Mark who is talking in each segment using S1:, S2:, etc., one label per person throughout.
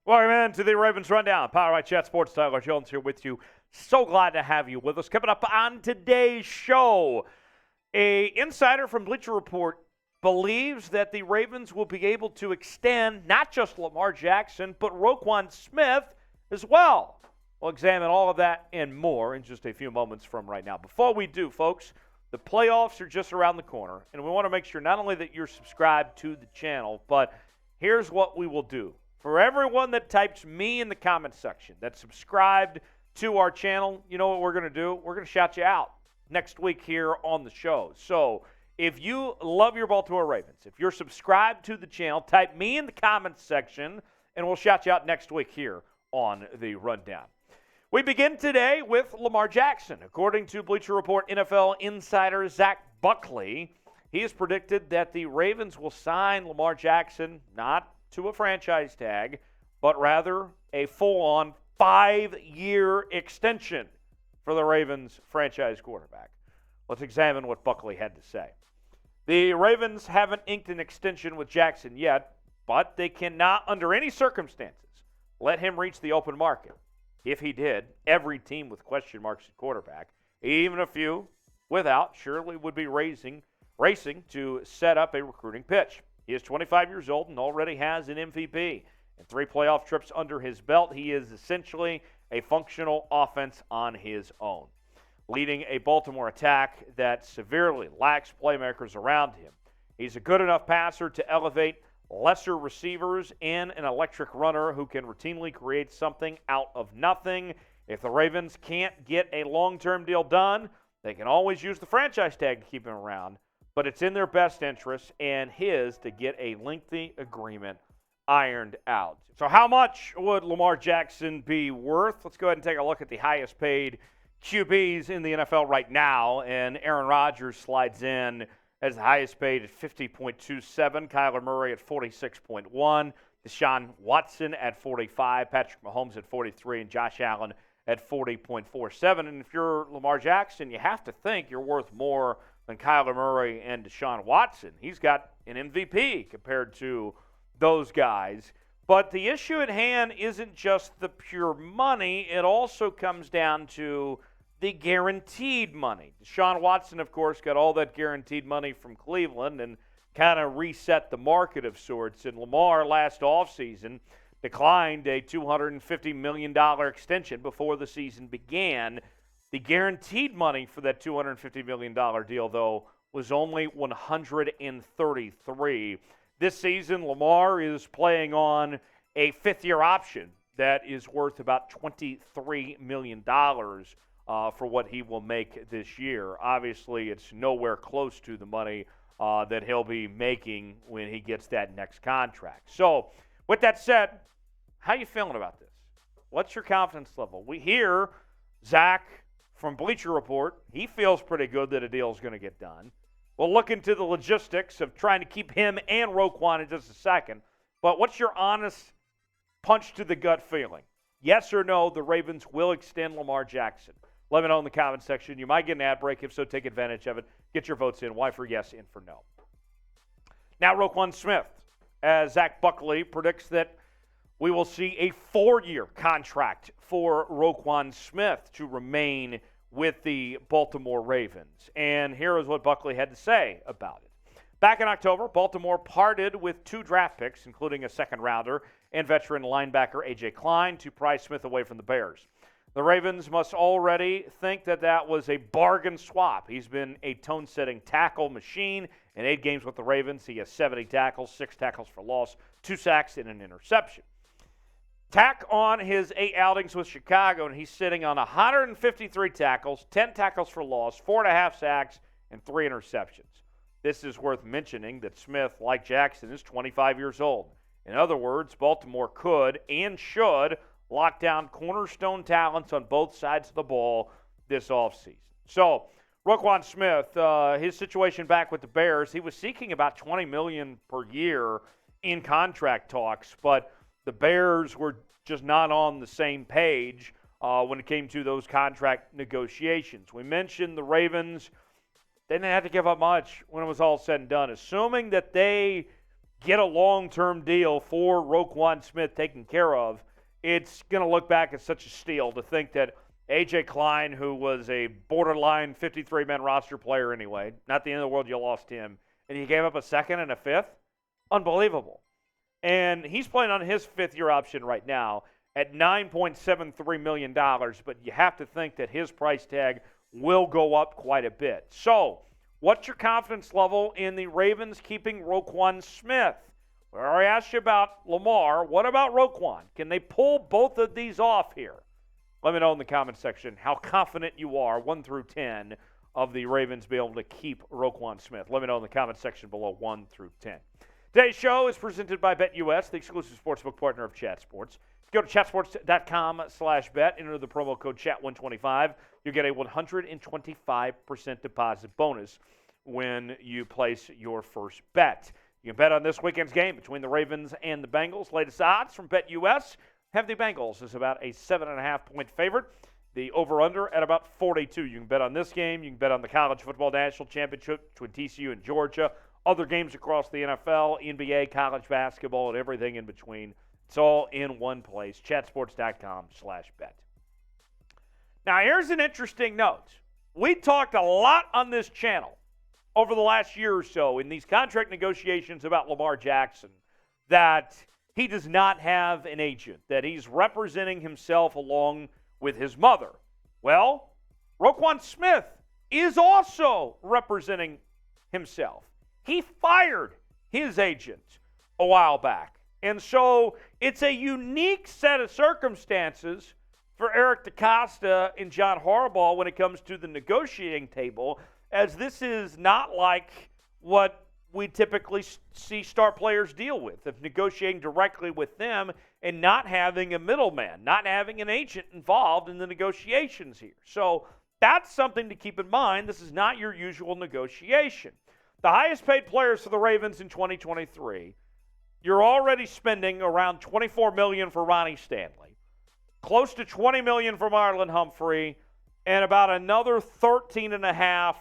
S1: Welcome in to the Ravens Rundown. Power by Chat Sports. Tyler Jones here with you. So glad to have you with us. Coming up on today's show, an insider from Bleacher Report believes that the Ravens will be able to extend not just Lamar Jackson, but Roquan Smith as well. We'll examine all of that and more in just a few moments from right now. Before we do, folks, the playoffs are just around the corner, and we want to make sure not only that you're subscribed to the channel, but here's what we will do. For everyone that types me in the comments section, that's subscribed to our channel, you know what we're going to do? We're going to shout you out next week here on the show. So if you love your Baltimore Ravens, if you're subscribed to the channel, type me in the comments section, and we'll shout you out next week here on the Rundown. We begin today with Lamar Jackson. According to Bleacher Report NFL insider Zach Buckley, he has predicted that the Ravens will sign Lamar Jackson not to a franchise tag, but rather a full-on 5-year extension for the Ravens franchise quarterback. Let's examine what Buckley had to say. The Ravens haven't inked an extension with Jackson yet, but they cannot, under any circumstances, let him reach the open market. If he did, every team with question marks at quarterback, even a few without, surely would be racing to set up a recruiting pitch. He is 25 years old and already has an MVP. And 3 playoff trips under his belt, he is essentially a functional offense on his own, leading a Baltimore attack that severely lacks playmakers around him. He's a good enough passer to elevate lesser receivers and an electric runner who can routinely create something out of nothing. If the Ravens can't get a long-term deal done, they can always use the franchise tag to keep him around. But it's in their best interest and his to get a lengthy agreement ironed out. So how much would Lamar Jackson be worth? Let's go ahead and take a look at the highest paid QBs in the NFL right now. And Aaron Rodgers slides in as the highest paid at 50.27, Kyler Murray at 46.1, Deshaun Watson at 45, Patrick Mahomes at 43, and Josh Allen at 40.47. And if you're Lamar Jackson, you have to think you're worth more than Kyler Murray and Deshaun Watson. He's got an MVP compared to those guys. But the issue at hand isn't just the pure money. It also comes down to the guaranteed money. Deshaun Watson, of course, got all that guaranteed money from Cleveland and kind of reset the market of sorts. And Lamar last offseason declined a $250 million extension before the season began. The guaranteed money for that $250 million deal, though, was only $133. This season, Lamar is playing on a 5th-year option that is worth about $23 million for what he will make this year. Obviously, it's nowhere close to the money that he'll be making when he gets that next contract. So, with that said, how you feeling about this? What's your confidence level? We hear Zach from Bleacher Report, he feels pretty good that a deal is going to get done. We'll look into the logistics of trying to keep him and Roquan in just a second. But what's your honest punch to the gut feeling? Yes or no, the Ravens will extend Lamar Jackson? Let me know in the comment section. You might get an ad break. If so, take advantage of it. Get your votes in. Why for yes and for no. Now, Roquan Smith, as Zach Buckley predicts that we will see a 4-year contract for Roquan Smith to remain with the Baltimore Ravens. And here is what Buckley had to say about it. Back in October, Baltimore parted with 2 draft picks, including a second-rounder and veteran linebacker A.J. Klein, to pry Smith away from the Bears. The Ravens must already think that that was a bargain swap. He's been a tone-setting tackle machine. In 8 games with the Ravens, he has 70 tackles, 6 tackles for loss, 2 sacks, and an interception. Tack on his 8 outings with Chicago, and he's sitting on 153 tackles, 10 tackles for loss, 4.5 sacks, and 3 interceptions. This is worth mentioning that Smith, like Jackson, is 25 years old. In other words, Baltimore could and should lock down cornerstone talents on both sides of the ball this offseason. So, Roquan Smith, his situation back with the Bears, he was seeking about $20 million per year in contract talks, but the Bears were just not on the same page when it came to those contract negotiations. We mentioned the Ravens, they didn't have to give up much when it was all said and done. Assuming that they get a long-term deal for Roquan Smith taken care of, it's going to look back as such a steal to think that A.J. Klein, who was a borderline 53-man roster player anyway, not the end of the world, you lost him, and you gave up a second and a fifth? Unbelievable. And he's playing on his fifth-year option right now at $9.73 million, but you have to think that his price tag will go up quite a bit. So, what's your confidence level in the Ravens keeping Roquan Smith? Well, I asked you about Lamar. What about Roquan? Can they pull both of these off here? Let me know in the comment section how confident you are, 1 through 10, of the Ravens being able to keep Roquan Smith. Let me know in the comment section below, 1 through 10. Today's show is presented by BetUS, the exclusive sportsbook partner of Chat Sports. Go to chatsports.com/bet, enter the promo code CHAT125. You get a 125% deposit bonus when you place your first bet. You can bet on this weekend's game between the Ravens and the Bengals. Latest odds from BetUS have the Bengals as about a 7.5-point favorite. The over-under at about 42. You can bet on this game. You can bet on the College Football National Championship between TCU and Georgia. Other games across the NFL, NBA, college basketball, and everything in between. It's all in one place. Chatsports.com/bet. Now, here's an interesting note. We talked a lot on this channel over the last year or so in these contract negotiations about Lamar Jackson that he does not have an agent, that he's representing himself along with his mother. Well, Roquan Smith is also representing himself. He fired his agent a while back. And so it's a unique set of circumstances for Eric DeCosta and John Harbaugh when it comes to the negotiating table, as this is not like what we typically see star players deal with, of negotiating directly with them and not having a middleman, not having an agent involved in the negotiations here. So that's something to keep in mind. This is not your usual negotiation. The highest paid players for the Ravens in 2023, you're already spending around $24 million for Ronnie Stanley, close to $20 million for Marlon Humphrey, and about another $13.5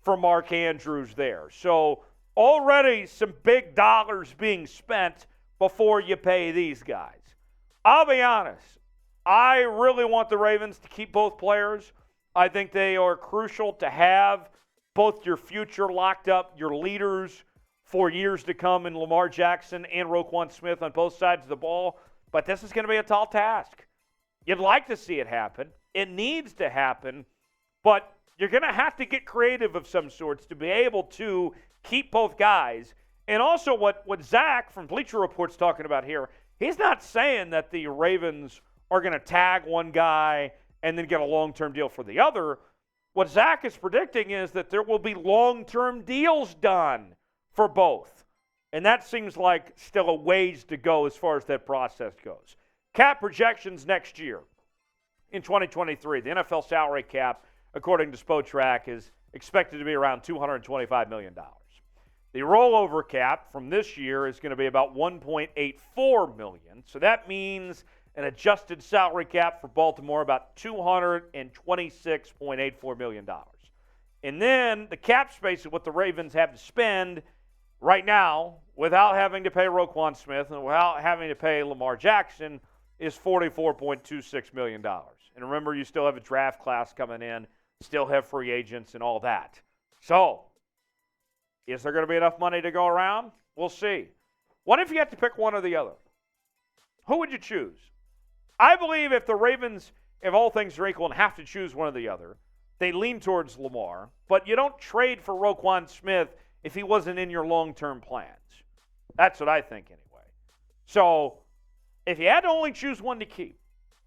S1: for Mark Andrews there. So already some big dollars being spent before you pay these guys. I'll be honest, I really want the Ravens to keep both players. I think they are crucial to have both your future locked up, your leaders for years to come in Lamar Jackson and Roquan Smith on both sides of the ball. But this is going to be a tall task. You'd like to see it happen. It needs to happen. But you're going to have to get creative of some sorts to be able to keep both guys. And also what Zach from Bleacher Report's talking about here, he's not saying that the Ravens are going to tag one guy and then get a long-term deal for the other. What Zach is predicting is that there will be long-term deals done for both. And that seems like still a ways to go as far as that process goes. Cap projections next year in 2023. The NFL salary cap, according to Spotrac, is expected to be around $225 million. The rollover cap from this year is going to be about $1.84 million. So that means an adjusted salary cap for Baltimore about $226.84 million. And then the cap space of what the Ravens have to spend right now without having to pay Roquan Smith and without having to pay Lamar Jackson is $44.26 million. And remember, you still have a draft class coming in, still have free agents and all that. So, is there going to be enough money to go around? We'll see. What if you have to pick one or the other? Who would you choose? I believe if the Ravens, if all things are equal and have to choose one or the other, they lean towards Lamar, but you don't trade for Roquan Smith if he wasn't in your long-term plans. That's what I think anyway. So, if you had to only choose one to keep,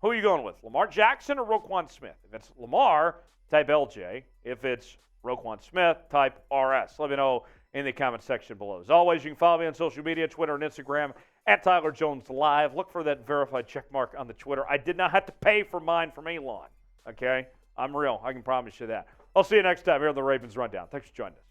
S1: who are you going with? Lamar Jackson or Roquan Smith? If it's Lamar, type LJ. If it's Roquan Smith, type RS. Let me know in the comment section below. As always, you can follow me on social media, Twitter and Instagram, at Tyler Jones Live. Look for that verified check mark on the Twitter. I did not have to pay for mine from Elon, okay? I'm real. I can promise you that. I'll see you next time here on the Ravens Rundown. Thanks for joining us.